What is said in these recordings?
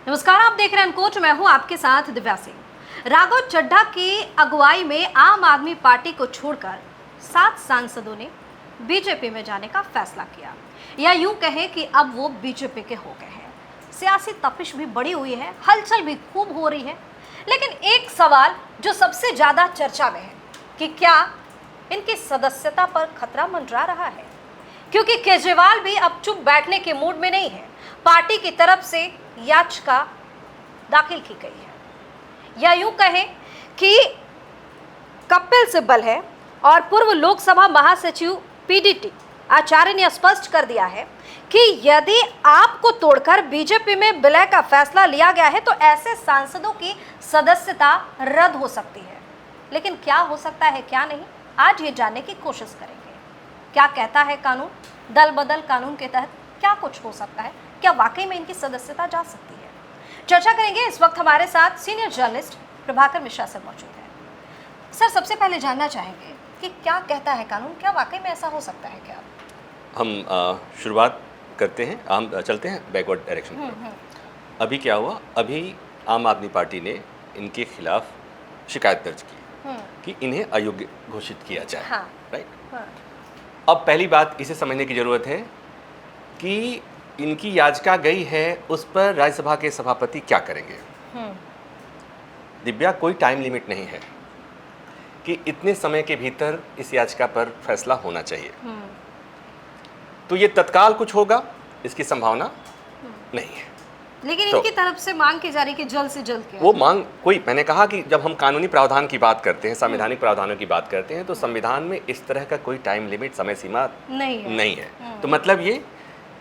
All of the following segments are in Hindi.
नमस्कार, आप देख रहे हैं अनकोच। मैं हूं आपके साथ दिव्या सिंह। राघव चड्ढा की अगुवाई में आम आदमी पार्टी को छोड़कर 7 सांसदों ने बीजेपी में जाने का फैसला किया, या यूं कहें कि अब वो बीजेपी के हो गए हैं। सियासी तपिश भी बढ़ी हुई है, हलचल भी खूब हो रही है, लेकिन एक सवाल जो सबसे ज्यादा चर्चा में है कि क्या इनकी सदस्यता पर खतरा मंडरा रहा है, क्योंकि केजरीवाल भी अब चुप बैठने के मूड में नहीं है। पार्टी की तरफ से याचिका दाखिल की गई है, या यूं कहें कि कपिल सिब्बल है और पूर्व लोकसभा महासचिव पीडीटी आचार्य ने स्पष्ट कर दिया है कि यदि आपको तोड़कर बीजेपी में विलय का फैसला लिया गया है तो ऐसे सांसदों की सदस्यता रद्द हो सकती है। लेकिन क्या हो सकता है, क्या नहीं, आज ये जानने की कोशिश करेंगे। क्या कहता है कानून? दल बदल कानून के तहत क्या कुछ हो सकता है? क्या वाकई में इनकी सदस्यता जा सकती है? चर्चा करेंगे। इस वक्त हमारे साथ senior journalist Prabhakar Mishra sir मौजूद हैं। सर, सबसे पहले जानना चाहेंगे कि क्या कहता है कानून? क्या वाकई में ऐसा हो सकता है? क्या हम शुरुआत करते हैं, हम चलते हैं बैकवर्ड डायरेक्शन में। अभी क्या हुआ? अभी आम आदमी पार्टी ने इनके खिलाफ शिकायत दर्ज की कि इन्हें अयोग्य घोषित किया जाए। हाँ। राइट। हाँ। अब पहली बात इसे समझने की ज़रूरत है कि इनकी याचिका गई है, उस पर राज्यसभा के सभापति क्या करेंगे। दिव्या, कोई टाइम लिमिट नहीं है कि इतने समय के भीतर इस याचिका पर फैसला होना चाहिए। तो ये तत्काल कुछ होगा, इसकी संभावना नहीं है। लेकिन तो इनकी तरफ से मांग की जा रही कि जल्द से जल्द क्या? वो मांग कोई, मैंने कहा कि जब हम कानूनी प्रावधान की बात करते हैं, संवैधानिक प्रावधानों की बात करते हैं, तो संविधान में इस तरह का कोई टाइम लिमिट, समय सीमा नहीं है। तो मतलब ये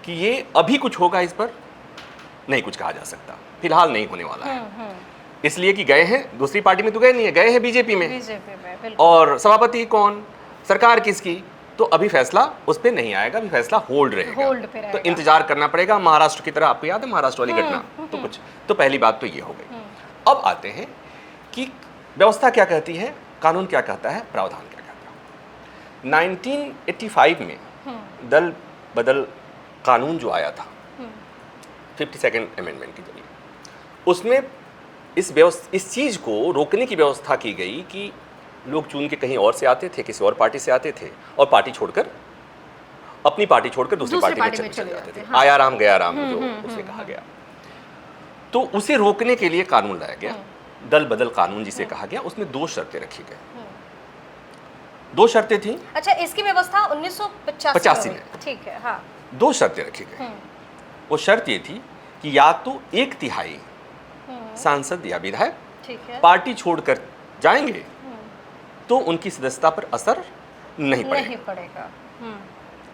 कि ये अभी कुछ होगा, इस पर नहीं कुछ कहा जा सकता, फिलहाल नहीं होने वाला है। इसलिए कि गए हैं, दूसरी पार्टी में तो गए नहीं है, गए हैं बीजेपी में। बिल्कुल। और सभापति कौन, सरकार किसकी, तो अभी फैसला उस पर नहीं आएगा, अभी फैसला होल्ड रहेगा। होल्ड पे रहेगा। तो इंतजार करना पड़ेगा, महाराष्ट्र की तरह। आपको याद है महाराष्ट्र वाली घटना? तो कुछ, तो पहली बात तो ये हो गई। अब आते हैं कि व्यवस्था क्या कहती है, कानून क्या कहता है, प्रावधान क्या कहता है। 1985 में दल बदल कानून जो आया था 52nd अमेंडमेंट के जरिए, उसमें इस चीज़ को रोकने की व्यवस्था की गई कि लोग चुन के कहीं और से आते थे, किसी और पार्टी से आते थे, और पार्टी छोड़कर, अपनी पार्टी छोड़कर दूसरी पार्टी में चले जाते थे। हाँ। आया राम गया राम, जो उसे कहा गया। तो उसे रोकने के लिए कानून लाया गया, दल बदल कानून जिसे कहा गया। उसमें 2 शर्तें रखी गई। 2 शर्तें थी। अच्छा, इसकी व्यवस्था 1985 में। ठीक है। हाँ। 2 शर्तें रखी गई। वो शर्त ये थी कि या तो 1/3 सांसद या विधायक, ठीक है, पार्टी छोड़कर जाएंगे तो उनकी सदस्यता पर असर नहीं पड़ेगा।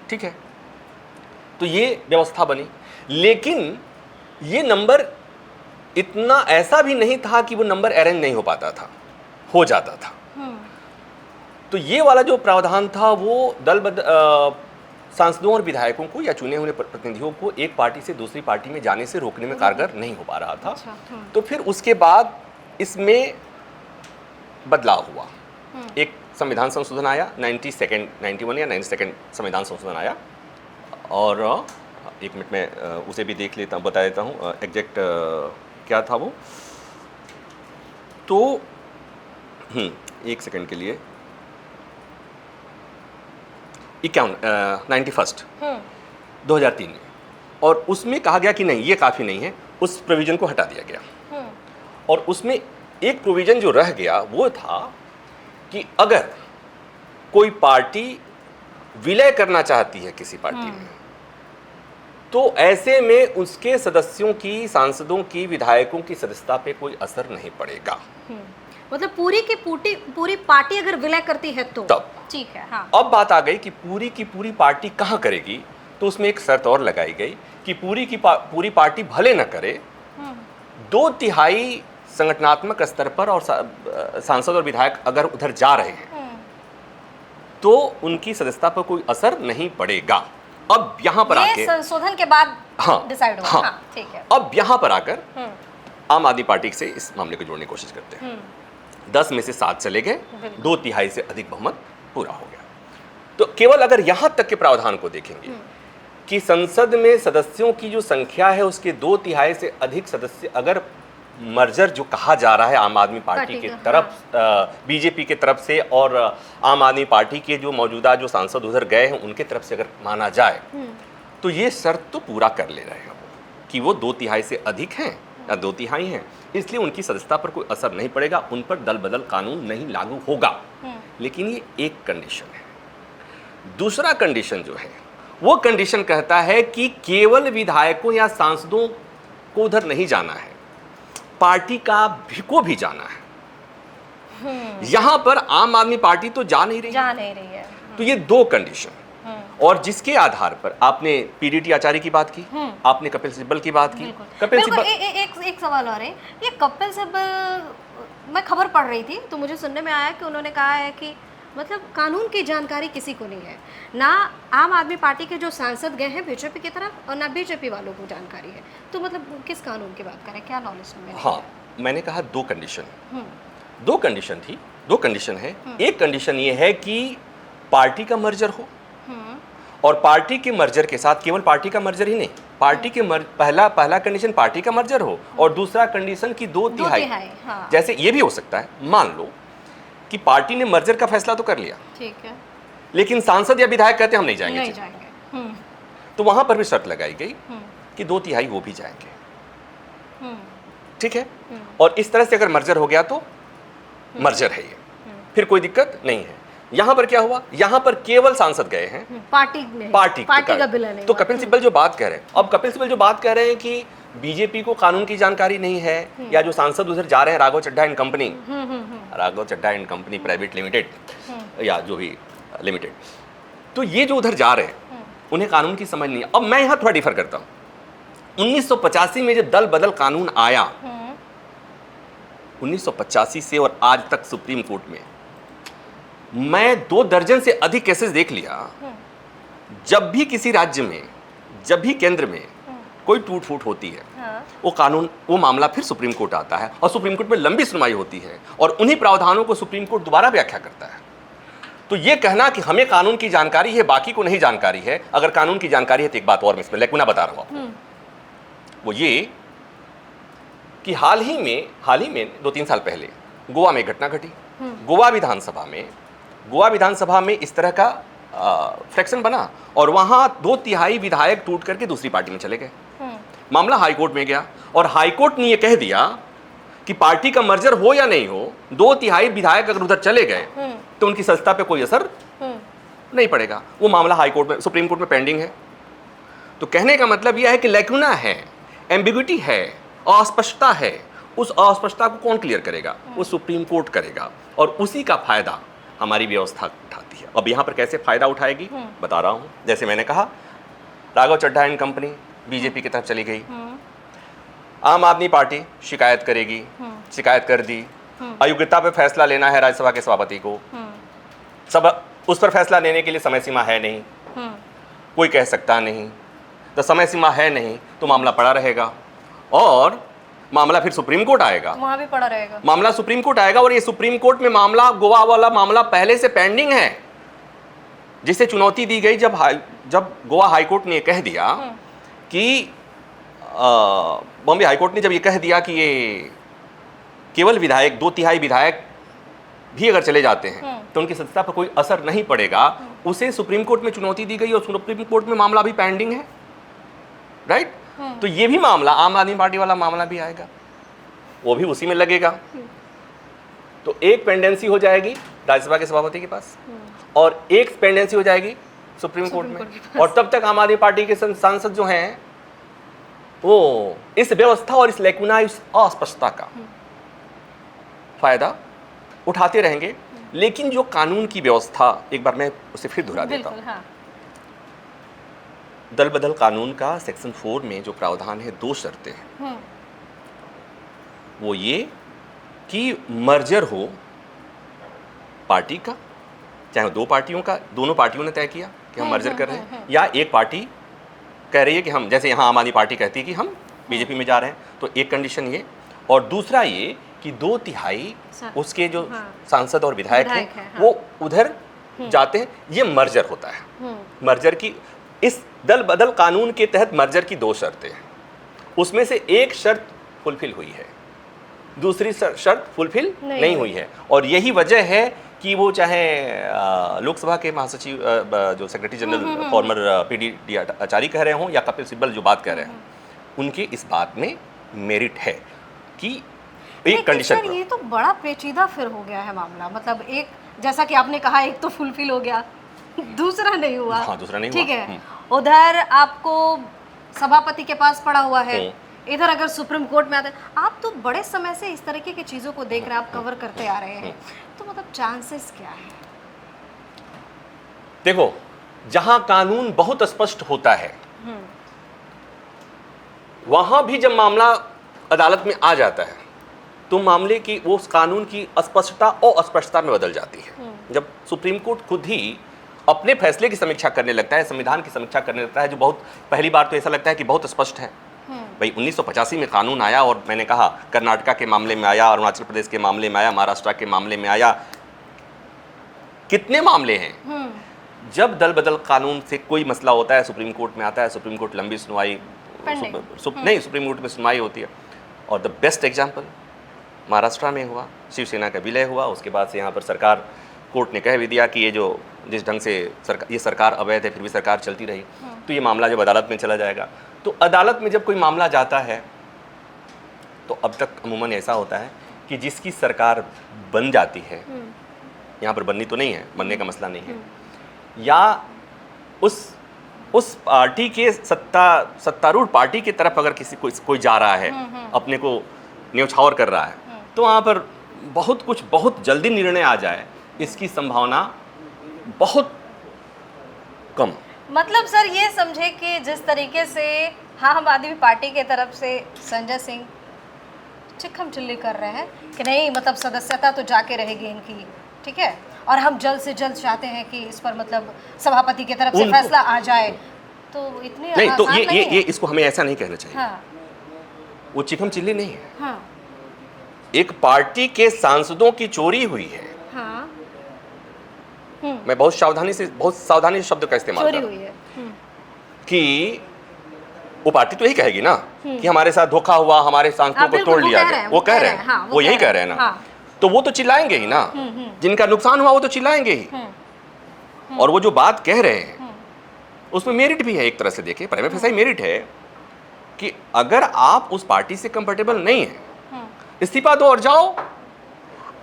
ठीक है। तो ये व्यवस्था बनी, लेकिन ये नंबर इतना ऐसा भी नहीं था कि वो नंबर अरेंज नहीं हो पाता था, हो जाता था। तो ये वाला जो प्रावधान था वो सांसदों और विधायकों को या चुने हुए प्रतिनिधियों को एक पार्टी से दूसरी पार्टी में जाने से रोकने में कारगर नहीं हो पा रहा था। अच्छा। तो फिर उसके बाद इसमें बदलाव हुआ। एक संविधान संशोधन आया, 91 या 92 संविधान संशोधन आया। और एक मिनट में उसे भी देख लेता हूँ, बता देता हूँ एग्जैक्ट क्या था वो। तो 1 सेकंड के लिए 91 2003 में, और उसमें कहा गया कि नहीं, ये काफ़ी नहीं है, उस प्रोविज़न को हटा दिया गया। और उसमें एक प्रोविज़न जो रह गया वो था कि अगर कोई पार्टी विलय करना चाहती है किसी पार्टी में, तो ऐसे में उसके सदस्यों की, सांसदों की, विधायकों की सदस्यता पे कोई असर नहीं पड़ेगा। मतलब पूरी पार्टी अगर विलय करती है तो तब ठीक है। हाँ। अब बात आ गई कि पूरी की पूरी पार्टी कहाँ करेगी। तो उसमें एक शर्त और लगाई गई कि पूरी पार्टी भले न करे, 2/3 संगठनात्मक स्तर पर और सांसद और विधायक अगर उधर जा रहे हैं तो उनकी सदस्यता पर कोई असर नहीं पड़ेगा। अब यहाँ पर आके संशोधन के बाद डिसाइड हुआ। हाँ, ठीक है। अब यहाँ पर आकर आम आदमी पार्टी से इस मामले को जोड़ने की कोशिश करते हैं। 10 में से 7 चले गए, 2/3 से अधिक बहुमत पूरा हो गया। तो केवल अगर यहाँ तक के प्रावधान को देखेंगे कि संसद में सदस्यों की जो संख्या है उसके 2/3 से अधिक सदस्य अगर मर्जर जो कहा जा रहा है आम आदमी पार्टी के तरफ बीजेपी के तरफ से और आम आदमी पार्टी के जो मौजूदा जो सांसद उधर गए हैं उनके तरफ से अगर माना जाए तो ये शर्त तो पूरा कर ले रहे हैं वो कि वो 2/3 से अधिक हैं या 2/3 हैं, इसलिए उनकी सदस्यता पर कोई असर नहीं पड़ेगा, उन पर दल बदल कानून नहीं लागू होगा। लेकिन ये एक कंडीशन है। दूसरा कंडीशन जो है वो कंडीशन कहता है कि केवल विधायकों या सांसदों को उधर नहीं जाना है, पार्टी को भी जाना है। यहां पर आम आदमी पार्टी तो जा नहीं रही है। तो ये दो कंडीशन और जिसके आधार पर आपने पीडीटी आचार्य की बात की, आपने कपिल सिब्बल की बात की। कपिल सिब्बल एक सवाल और है, ये कपिल सिब्बल मैं खबर पढ़ रही थी तो मुझे सुनने में आया कि उन्होंने कहा है कि मतलब कानून की जानकारी किसी को नहीं है, ना आम आदमी पार्टी के जो सांसद गए हैं बीजेपी की तरफ और ना बीजेपी वालों को जानकारी है। तो मतलब किस कानून की बात करें, क्या नॉलेज में? हाँ, मैंने कहा दो कंडीशन थी, दो कंडीशन है। एक कंडीशन ये है कि पार्टी का मर्जर हो और पार्टी के मर्जर के साथ केवल पार्टी का मर्जर ही नहीं, पार्टी के पहला कंडीशन पार्टी का मर्जर हो और दूसरा कंडीशन की 2/3। हाँ। जैसे ये भी हो सकता है, मान लो कि पार्टी ने मर्जर का फैसला तो कर लिया, ठीक है, लेकिन सांसद या विधायक कहते हम नहीं जाएंगे। तो वहां पर भी शर्त लगाई गई कि 2/3 वो भी जाएंगे, ठीक है। और इस तरह से अगर मर्जर हो गया तो मर्जर है ये, फिर कोई दिक्कत नहीं है। यहां पर क्या हुआ, यहां पर केवल सांसद गए हैं, पार्टी का बिल नहीं। तो कपिल सिब्बल जो बात कह रहे हैं, अब कपिल सिब्बल जो बात कह रहे हैं कि बीजेपी को कानून की जानकारी नहीं है, या जो सांसद उधर जा रहे हैं Raghav Chadha and company private limited या जो भी लिमिटेड, तो ये जो उधर जा रहे हैं उन्हें कानून की समझ नहीं है। अब मैं यहाँ थोड़ा डिफर करता हूँ। 1985 में जब दल बदल कानून आया, 1985 से और आज तक सुप्रीम कोर्ट में मैं 2 दर्जन से अधिक केसेस देख लिया। जब भी किसी राज्य में, जब भी केंद्र में कोई टूट फूट होती है, वो मामला फिर सुप्रीम कोर्ट आता है और सुप्रीम कोर्ट में लंबी सुनवाई होती है और उन्हीं प्रावधानों को सुप्रीम कोर्ट दोबारा व्याख्या करता है। तो ये कहना कि हमें कानून की जानकारी है बाकी को नहीं जानकारी है, अगर कानून की जानकारी है तो एक बात और मैं इसमें लेकुना बता रहा हूं आपको, वो ये कि हाल ही में 2-3 साल पहले गोवा में घटना घटी। गोवा विधानसभा में इस तरह का फ्रैक्शन बना और वहां 2/3 विधायक टूट करके दूसरी पार्टी में चले गए। मामला हाईकोर्ट में गया और हाईकोर्ट ने यह कह दिया कि पार्टी का मर्जर हो या नहीं हो, 2/3 विधायक अगर उधर चले गए तो उनकी सत्ता पे कोई असर नहीं पड़ेगा। वो मामला हाईकोर्ट में, सुप्रीम कोर्ट में पेंडिंग है। तो कहने का मतलब यह है कि लैकुना है, एम्बिग्युइटी है, अस्पष्टता है। उस अस्पष्टता को कौन क्लियर करेगा? वो सुप्रीम कोर्ट करेगा और उसी का फायदा हमारी व्यवस्था उठाती है। अब यहाँ पर कैसे फायदा उठाएगी बता रहा हूँ। जैसे मैंने कहा, Raghav Chadha and company BJP की तरफ चली गई, आम आदमी पार्टी शिकायत करेगी, शिकायत कर दी, अयोग्यता पे फैसला लेना है राज्यसभा के सभापति को, सब उस पर फैसला लेने के लिए समय सीमा है नहीं, कोई कह सकता नहीं, तो समय सीमा है नहीं तो मामला पड़ा रहेगा और मामला फिर सुप्रीम कोर्ट आएगा, वहां भी पड़ा रहेगा, मामला सुप्रीम कोर्ट आएगा और ये सुप्रीम कोर्ट में मामला, गोवा वाला मामला पहले से पेंडिंग है, जिसे चुनौती दी गई जब गोवा हाईकोर्ट ने कह दिया कि बॉम्बे हाईकोर्ट ने जब ये कह दिया कि ये केवल विधायक, 2/3 विधायक भी अगर चले जाते हैं तो उनकी सत्ता पर कोई असर नहीं पड़ेगा, उसे सुप्रीम कोर्ट में चुनौती दी गई और सुप्रीम कोर्ट में मामला भी पेंडिंग है, राइट। तो ये भी मामला, आम आदमी पार्टी वाला मामला भी आएगा, वो भी उसी में लगेगा। तो एक पेंडेंसी हो जाएगी राज्यसभा के सभापति के पास और एक पेंडेंसी हो जाएगी सुप्रीम कोर्ट में, और तब तक आम आदमी पार्टी के सांसद जो हैं वो इस व्यवस्था और इस लैकुना, इस अस्पष्टता का फायदा उठाते रहेंगे। लेकिन जो कानून की व्यवस्था, एक बार मैं उसे फिर दोहरा देता हूं। हाँ। दल बदल कानून का सेक्शन 4 में जो प्रावधान है, 2 शर्तें हैं। वो ये कि मर्जर हो पार्टी का, चाहे 2 पार्टियों का, दोनों पार्टियों ने तय किया कि हम मर्जर कर रहे हैं, या एक पार्टी कह रही है कि हम, जैसे यहाँ आम आदमी पार्टी कहती है कि हम बीजेपी में जा रहे हैं, तो एक कंडीशन ये, और दूसरा ये कि 2/3 उसके जो सांसद और विधायक हैं वो उधर जाते हैं। ये मर्जर होता है। मर्जर की इस दल बदल कानून के तहत मर्जर की 2 शर्तें हैं, उसमें से एक शर्त फुलफिल हुई है, दूसरी शर्त फुलफिल नहीं हुई है। और यही वजह है कि वो चाहे लोकसभा के महासचिव जो सेक्रेटरी जनरल फॉर्मर पीडी आचार्य कह रहे हों या कपिल सिब्बल जो बात कह रहे हैं, उनकी इस बात में मेरिट है कि एक कंडीशन ये तो बड़ा पेचीदा फिर हो गया है मामला। मतलब एक, जैसा कि आपने कहा, एक तो फुलफिल हो गया, दूसरा नहीं हुआ। हाँ, दूसरा नहीं ठीक हुआ। है, उधर आपको सभापति के पास पड़ा हुआ है, इधर अगर सुप्रीम कोर्ट में आते, आप तो बड़े समय से इस तरीके की चीजों को देख रहे हैं, आप कवर करते आ रहे हैं, तो मतलब चांसेस क्या है? देखो, जहां कानून बहुत स्पष्ट होता है वहां भी जब मामला अदालत में आ जाता है तो मामले की वो उस कानून की अस्पष्टता अस्पष्टता में बदल जाती है। जब सुप्रीम कोर्ट खुद ही अपने फैसले की समीक्षा करने लगता है, संविधान की समीक्षा करने लगता है, जो बहुत पहली बार तो ऐसा लगता है कि बहुत स्पष्ट है। भाई 1985 में कानून आया और मैंने कहा कर्नाटका के मामले में आया, अरुणाचल प्रदेश के मामले में आया, महाराष्ट्र के मामले में आया, कितने मामले हैं। जब दल बदल कानून से कोई मसला होता है, सुप्रीम कोर्ट में आता है, सुप्रीम कोर्ट लंबी सुनवाई नहीं, सुप्रीम कोर्ट में सुनवाई होती है। और द बेस्ट एग्जाम्पल महाराष्ट्र में हुआ, शिवसेना का विलय हुआ, उसके बाद से यहाँ पर सरकार, कोर्ट ने कह भी दिया कि ये जो जिस ढंग से ये सरकार अवैध है, फिर भी सरकार चलती रही, तो ये मामला जब अदालत में चला जाएगा, तो अदालत में जब कोई मामला जाता है तो अब तक अमूमन ऐसा होता है कि जिसकी सरकार बन जाती है, यहाँ पर बननी तो नहीं है, बनने का मसला नहीं है, या उस पार्टी के सत्तारूढ़ पार्टी की तरफ अगर कोई जा रहा है, अपने को न्यौछावर कर रहा है, तो वहाँ पर बहुत जल्दी निर्णय आ जाए, इसकी संभावना बहुत कम। मतलब सर ये समझे कि जिस तरीके से आम आदमी पार्टी के तरफ से संजय सिंह चिखम चिल्ली कर रहे हैं कि नहीं, मतलब सदस्यता तो जाके रहेगी इनकी, ठीक है, और हम जल्द से जल्द चाहते हैं कि इस पर मतलब सभापति की तरफ से फैसला आ जाए, तो इतनी नहीं, तो आसान नहीं ये इसको हमें ऐसा नहीं कहना चाहिए। हाँ। वो चिखम चिल्ली नहीं है। हाँ। एक पार्टी के सांसदों की चोरी हुई है। हाँ। मैं बहुत सावधानी से शब्द का इस्तेमाल चोरी कर हुई है कि वो पार्टी तो यही कहेगी ना कि हमारे साथ धोखा हुआ, हमारे सांसदों को तोड़ लिया गया। वो कह रहे हैं, वो यही कह रहे हैं ना, तो वो तो चिल्लाएंगे ही ना, जिनका नुकसान हुआ वो तो चिल्लाएंगे ही। और वो जो बात कह रहे हैं उसमें मेरिट भी है, एक तरह से देखिए, प्राइमरी फैसा ही मेरिट है कि अगर आप उस पार्टी से कंफर्टेबल नहीं है, इस्तीफा दो और जाओ।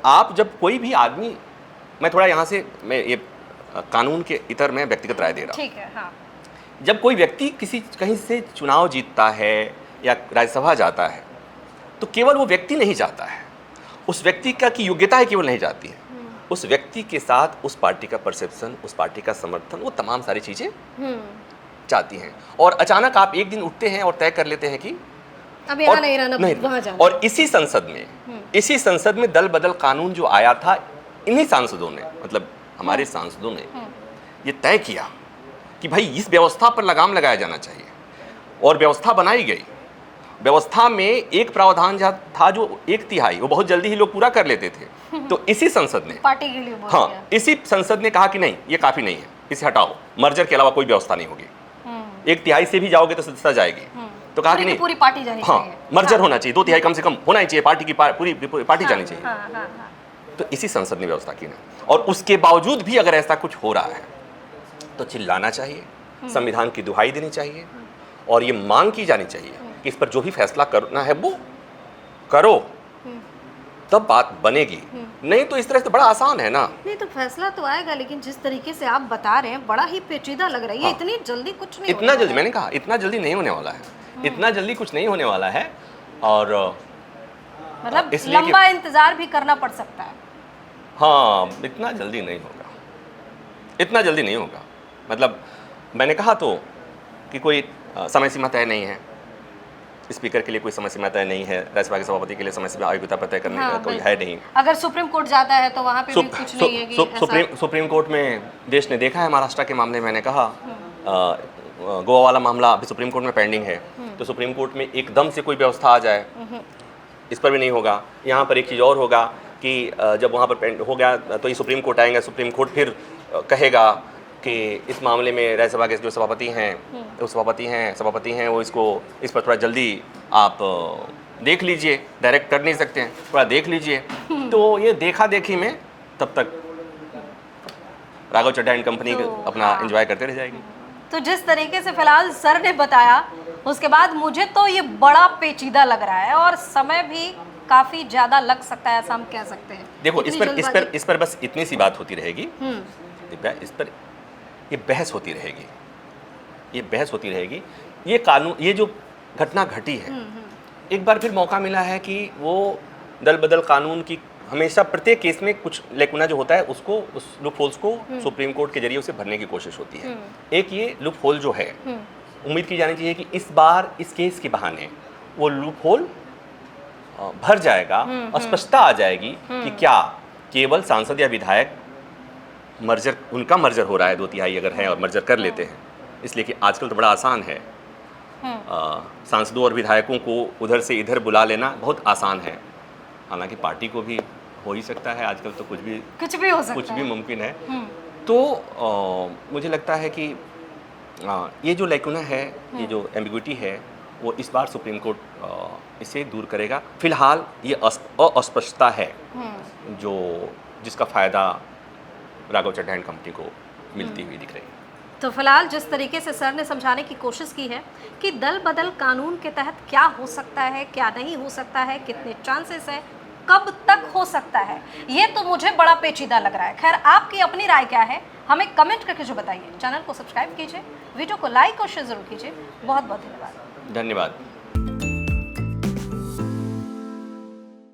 आप जब कोई भी आदमी, मैं थोड़ा यहाँ से मैं ये कानून के इतर में व्यक्तिगत राय दे रहा हूँ, ठीक है, हाँ। जब कोई व्यक्ति कहीं से चुनाव जीतता है या राज्यसभा जाता है, तो केवल वो व्यक्ति नहीं जाता है, उस व्यक्ति का की योग्यता है केवल नहीं जाती है, उस व्यक्ति के साथ उस पार्टी का परसेप्शन, उस पार्टी का समर्थन, वो तमाम सारी चीजें चाहती हैं। और अचानक आप एक दिन उठते हैं और तय कर लेते हैं कि अब यहाँ नहीं रहना, वहाँ जाना। और इसी संसद में दल बदल कानून जो आया था, इन्हीं सांसदों ने, मतलब हमारे सांसदों ने ये तय किया कि भाई इस व्यवस्था पर लगाम लगाया जाना चाहिए, और व्यवस्था बनाई गई। व्यवस्था में एक प्रावधान था जो 1/3, वो बहुत जल्दी ही लोग पूरा कर लेते थे, तो इसी संसद ने पार्टी के लिए बोल हाँ दिया। इसी संसद ने कहा कि नहीं, ये काफी नहीं है, इसे हटाओ, मर्जर के अलावा कोई व्यवस्था नहीं होगी। 1/3 से भी जाओगे तो सदस्यता जाएगी, तो कहा कि नहीं, पूरी पार्टी जानी चाहिए, मर्जर होना चाहिए, 2/3 कम से कम होना ही चाहिए, पार्टी की पूरी पार्टी जानी चाहिए। हाँ। तो इसी संसद ने व्यवस्था की ना, और उसके बावजूद भी अगर ऐसा कुछ हो रहा है तो चिल्लाना चाहिए, संविधान की दुहाई देनी चाहिए, और ये मांग की जानी चाहिए कि इस पर जो भी फैसला करना है वो करो, तब बात बनेगी। नहीं तो इस तरह से बड़ा आसान है ना। नहीं तो फैसला तो आएगा, लेकिन जिस तरीके से आप बता रहे हैं बड़ा ही पेचीदा लग रहा है। ये इतनी जल्दी कुछ नहीं, इतना जल्दी, मैंने कहा इतना जल्दी नहीं होने वाला है, इतना जल्दी कुछ नहीं होने वाला है। और मतलब लंबा इंतजार भी करना पड़ सकता है। हाँ, इतना जल्दी नहीं होगा, इतना जल्दी नहीं होगा। मतलब मैंने कहा तो कि कोई समय सीमा तय नहीं है, स्पीकर के लिए कोई समय सीमा तय नहीं है, राज्यसभा के सभापति के लिए समय सीमा आयोग्यता पर तय करने का कोई है नहीं। अगर सुप्रीम कोर्ट जाता है तो वहाँ पे भी कुछ नहीं है कि सुप्रीम कोर्ट में देश ने देखा है, महाराष्ट्र के मामले में मैंने कहा, गोवा वाला मामला अभी सुप्रीम कोर्ट में पेंडिंग है, तो सुप्रीम कोर्ट में एकदम से कोई व्यवस्था आ जाए, इस पर भी नहीं होगा। यहाँ पर एक चीज़ और होगा कि जब वहाँ पर हो गया तो ये सुप्रीम कोर्ट आएंगे, सुप्रीम कोर्ट फिर कहेगा कि इस मामले में राज्यसभा के जो सभापति हैं वो इस पर थोड़ा जल्दी आप देख लीजिए, डायरेक्ट कर नहीं सकते हैं, थोड़ा देख लीजिए। तो ये देखा देखी में तब तक राघव चड्ढा एंड कंपनी अपना एंजॉय करते रह जाएगी। तो जिस तरीके से फिलहाल सर ने बताया, उसके बाद मुझे तो ये बड़ा पेचीदा लग रहा है और समय भी काफी ज्यादा लग सकता है, ऐसा हम कह सकते हैं। देखो, इस पर बस इतनी सी बात होती रहेगी, इस पर ये बहस होती रहेगी। ये कानून, ये जो घटना घटी है, एक बार फिर मौका मिला है कि वो दल बदल कानून की हमेशा प्रत्येक केस में कुछ लेकुना जो होता है उसको, उस लूप होल्स को सुप्रीम कोर्ट के जरिए उसे भरने की कोशिश होती है। एक ये लूप होल जो है, उम्मीद की जानी चाहिए कि इस बार इस केस के बहाने वो लूप होल भर जाएगा और स्पष्टता आ जाएगी कि क्या केवल सांसद या विधायक मर्जर, उनका मर्जर हो रहा है 2/3 अगर है और मर्जर कर लेते हैं, इसलिए कि आजकल तो बड़ा आसान है, सांसदों और विधायकों को उधर से इधर बुला लेना बहुत आसान है। हालांकि पार्टी को भी हो ही सकता है, आजकल तो कुछ भी हो सकता कुछ भी मुमकिन है। तो मुझे लगता है कि ये जो लेकुना है, ये जो एम्बिग्विटी है, वो इस बार सुप्रीम कोर्ट इसे दूर करेगा। फिलहाल ये अस्पष्टता है जो जिसका फ़ायदा राघव चड्ढा एंड कंपनी को मिलती हुई दिख रही है। तो फिलहाल जिस तरीके से सर ने समझाने की कोशिश की है कि दल बदल कानून के तहत क्या हो सकता है, क्या नहीं हो सकता है, कितने चांसेस है, कब तक हो सकता है, ये तो मुझे बड़ा पेचीदा लग रहा है। खैर, आपकी अपनी राय क्या है, हमें कमेंट करके जो बताइए। चैनल को सब्सक्राइब कीजिए, वीडियो को लाइक और शेयर जरूर कीजिए। बहुत बहुत धन्यवाद। धन्यवाद।